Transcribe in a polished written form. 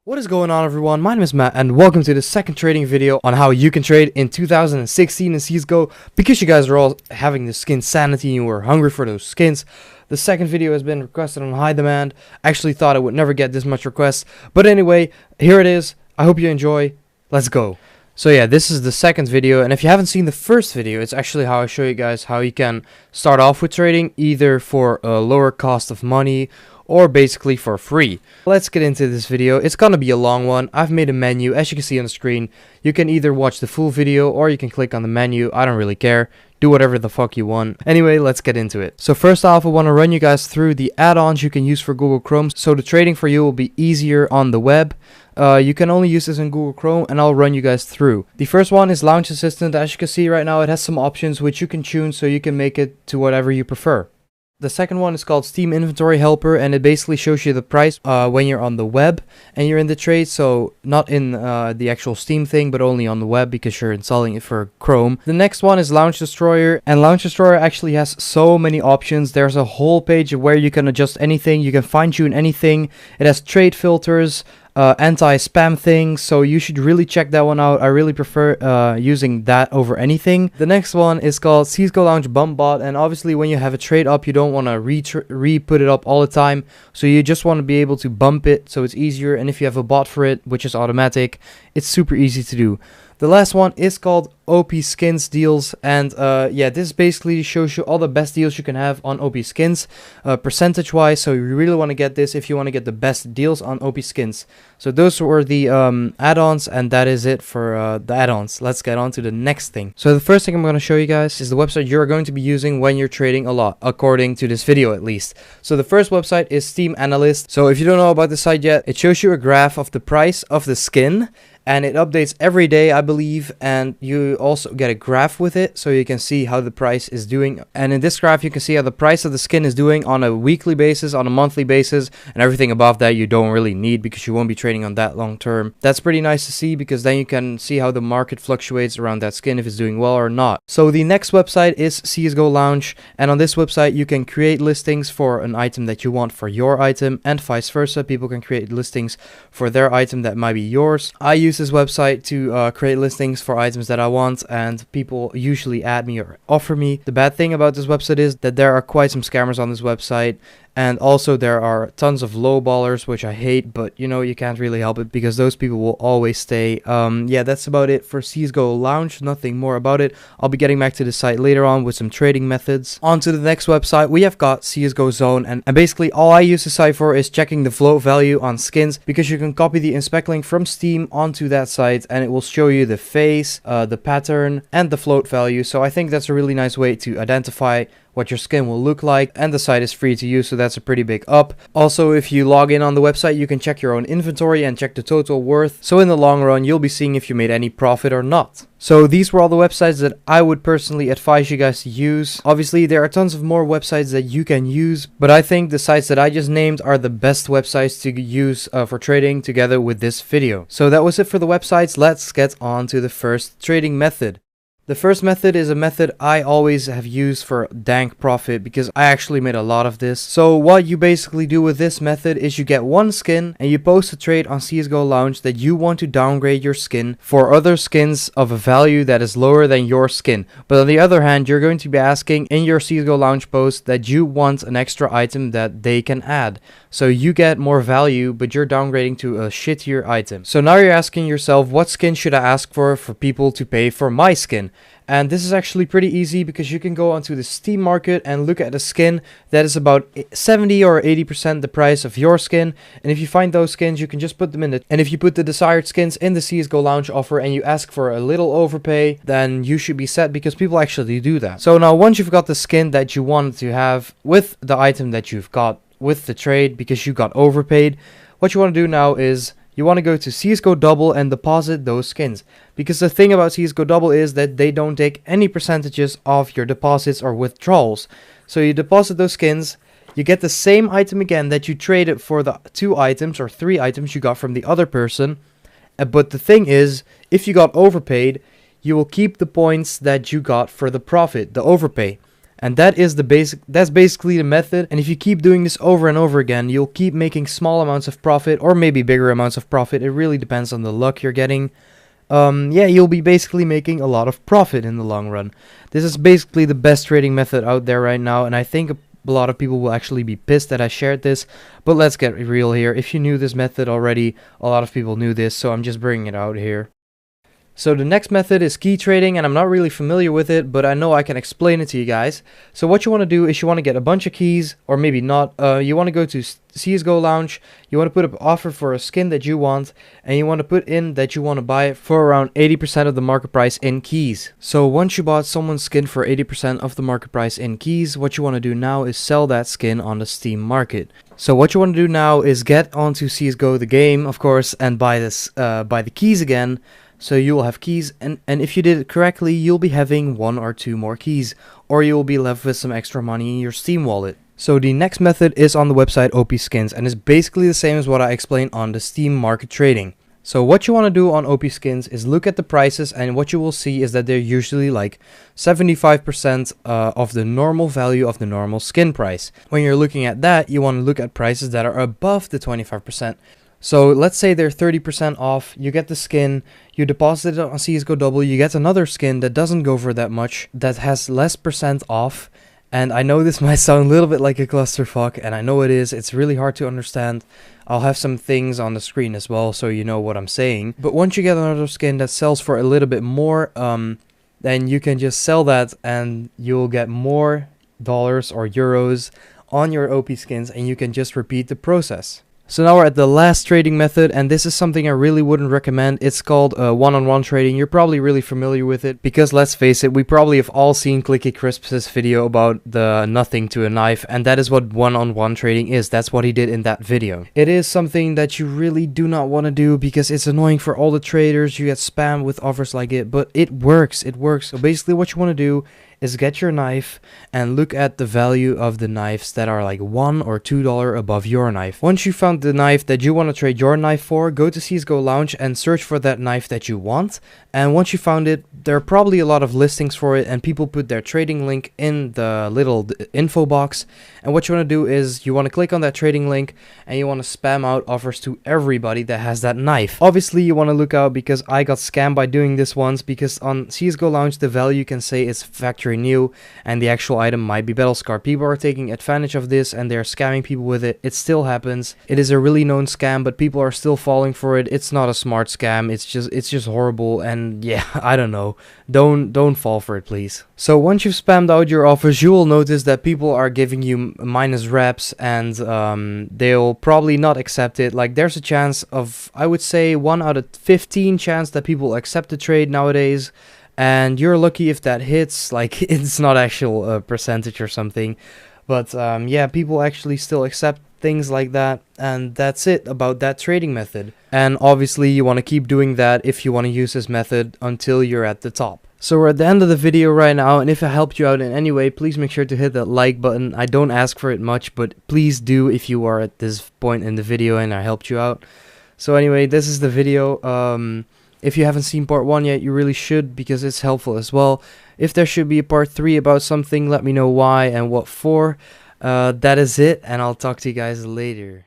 What is going on, everyone? My name is Matt and welcome to the second trading video on how you can trade in 2016 in CSGO. Because you guys are all having the skin sanity and you were hungry for those skins, the second video has been requested on high demand. I actually thought I would never get this much requests, but anyway, here it is. I hope you enjoy. Let's go. So yeah, this is the second video, and if you haven't seen the first video, it's actually how I show you guys how you can start off with trading either for a lower cost of money or basically for free. Let's get into this video. It's gonna be a long one. I've made a menu, as you can see on the screen. You can either watch the full video or you can click on the menu. I don't really care. Do whatever the fuck you want. Anyway, let's get into it. So first off, I want to run you guys through the add-ons you can use for Google Chrome, so the trading for you will be easier on the web. You can only use this in Google Chrome, and I'll run you guys through. The first one is Launch Assistant. As you can see right now, it has some options which you can tune so you can make it to whatever you prefer. The second one is called Steam Inventory Helper, and it basically shows you the price when you're on the web and you're in the trade. So not in the actual Steam thing, but only on the web because you're installing it for Chrome. The next one is Launch Destroyer, and Launch Destroyer actually has so many options. There's a whole page where you can adjust anything, you can fine tune anything. It has trade filters, anti-spam things, so you should really check that one out. I really prefer using that over anything. The next one is called CSGO Launch Bump Bot, and obviously when you have a trade up, you don't want to re-put it up all the time, so you just want to be able to bump it so it's easier. And if you have a bot for it, which is automatic, it's super easy to do. The last one is called OP Skins Deals, and yeah, this basically shows you all the best deals you can have on OP Skins, percentage wise. So you really want to get this if you want to get the best deals on OP Skins. So those were the add-ons, and that is it for the add-ons. Let's get on to the next thing. So the first thing I'm going to show you guys is the website you're going to be using when you're trading a lot, according to this video at least. So the first website is Steam Analyst. So if you don't know about the site yet, it shows you a graph of the price of the skin, and it updates every day, I believe, and you also get a graph with it so you can see how the price is doing. And in this graph you can see how the price of the skin is doing on a weekly basis, on a monthly basis, and everything above that you don't really need because you won't be trading on that long term. That's pretty nice to see because then you can see how the market fluctuates around that skin, if it's doing well or not. So the next website is CSGO Launch, and on this website you can create listings for an item that you want for your item, and vice versa. People can create listings for their item that might be yours. I use this website to create listings for items that I want, and people usually add me or offer me. The bad thing about this website is that there are quite some scammers on this website, and also there are tons of lowballers, which I hate, but you know, you can't really help it because those people will always stay. Yeah, that's about it for CSGO Launch, nothing more about it. I'll be getting back to the site later on with some trading methods. On to the next website, we have got CSGO Zone, and basically all I use the site for is checking the float value on skins, because you can copy the inspect link from Steam onto that site and it will show you the face, the pattern, and the float value. So I think that's a really nice way to identify what your skin will look like, and the site is free to use, so that's a pretty big up. Also, if you log in on the website, you can check your own inventory and check the total worth, so in the long run you'll be seeing if you made any profit or not. So these were all the websites that I would personally advise you guys to use. Obviously there are tons of more websites that you can use, but I think the sites that I just named are the best websites to use for trading together with this video. So that was it for the websites. Let's get on to the first trading method. The first method is a method I always have used for dank profit because I actually made a lot of this. So what you basically do with this method is you get one skin and you post a trade on CSGO Launch that you want to downgrade your skin for other skins of a value that is lower than your skin. But on the other hand, you're going to be asking in your CSGO Launch post that you want an extra item that they can add. So you get more value, but you're downgrading to a shittier item. So now you're asking yourself, what skin should I ask for people to pay for my skin? And this is actually pretty easy because you can go onto the Steam market and look at a skin that is about 70 or 80% the price of your skin. And if you find those skins, you can just put them in it. And if you put the desired skins in the CSGO Launch offer and you ask for a little overpay, then you should be set because people actually do that. So now once you've got the skin that you wanted to have with the item that you've got with the trade because you got overpaid, what you want to do now is you want to go to CSGO Double and deposit those skins. Because the thing about CSGO Double is that they don't take any percentages of your deposits or withdrawals. So you deposit those skins, you get the same item again that you traded for the 2 items or 3 items you got from the other person. But the thing is, if you got overpaid, you will keep the points that you got for the profit, the overpay. And that's basically the method. And if you keep doing this over and over again, you'll keep making small amounts of profit, or maybe bigger amounts of profit. It really depends on the luck you're getting. Yeah, you'll be basically making a lot of profit in the long run. This is basically the best trading method out there right now, and I think a lot of people will actually be pissed that I shared this, but let's get real here. If you knew this method already, a lot of people knew this, so I'm just bringing it out here. So the next method is key trading, and I'm not really familiar with it, but I know I can explain it to you guys. So what you want to do is you want to get a bunch of keys, or maybe not. You want to go to CSGO Lounge, you want to put up an offer for a skin that you want, and you want to put in that you want to buy it for around 80% of the market price in keys. So once you bought someone's skin for 80% of the market price in keys, what you want to do now is sell that skin on the Steam market. So what you want to do now is get onto CSGO the game, of course, and buy the keys again. So you will have keys, and if you did it correctly, you'll be having 1 or 2 more keys, or you'll be left with some extra money in your Steam wallet. So the next method is on the website OP Skins, and is basically the same as what I explained on the Steam market trading. So what you want to do on OP Skins is look at the prices, and what you will see is that they're usually like 75% of the normal value of the normal skin price. When you're looking at that, you want to look at prices that are above the 25%. So let's say they're 30% off, you get the skin, you deposit it on CSGO Double, you get another skin that doesn't go for that much, that has less percent off. And I know this might sound a little bit like a clusterfuck, and I know it is, it's really hard to understand. I'll have some things on the screen as well, so you know what I'm saying. But once you get another skin that sells for a little bit more, then you can just sell that and you'll get more dollars or euros on your OP skins, and you can just repeat the process. So now we're at the last trading method, and this is something I really wouldn't recommend. It's called one-on-one trading. You're probably really familiar with it, because let's face it, we probably have all seen Clicky Crisp's video about the nothing to a knife, and that is what one-on-one trading is. That's what he did in that video. It is something that you really do not want to do, because it's annoying for all the traders. You get spammed with offers like it, but it works. It works. So basically what you want to do is get your knife and look at the value of the knives that are like $1 or $2 above your knife. Once you found the knife that you want to trade your knife for, go to CSGO Lounge and search for that knife that you want. And once you found it, there are probably a lot of listings for it, and people put their trading link in the little info box. And what you want to do is you want to click on that trading link, and you want to spam out offers to everybody that has that knife. Obviously you want to look out, because I got scammed by doing this once, because on CSGO Lounge the value can say it's factory new, and the actual item might be Battlescar. People are taking advantage of this, and they're scamming people with it. It still happens. It is a really known scam, but people are still falling for it. It's not a smart scam. It's just horrible, and yeah, I don't know. Don't fall for it, please. So once you've spammed out your offers, you will notice that people are giving you minus reps, and they'll probably not accept it. Like, there's a chance of, I would say, 1 out of 15 chance that people accept the trade nowadays. And you're lucky if that hits. Like, it's not actual percentage or something, but yeah, people actually still accept things like that. And that's it about that trading method. And obviously you want to keep doing that if you want to use this method until you're at the top. So we're at the end of the video right now, and if I helped you out in any way, please make sure to hit that like button. I don't ask for it much, but please do if you are at this point in the video and I helped you out. So anyway, this is the video. If you haven't seen part 1 yet, you really should, because it's helpful as well. If there should be a part 3 about something, let me know why and what for. That is it, and I'll talk to you guys later.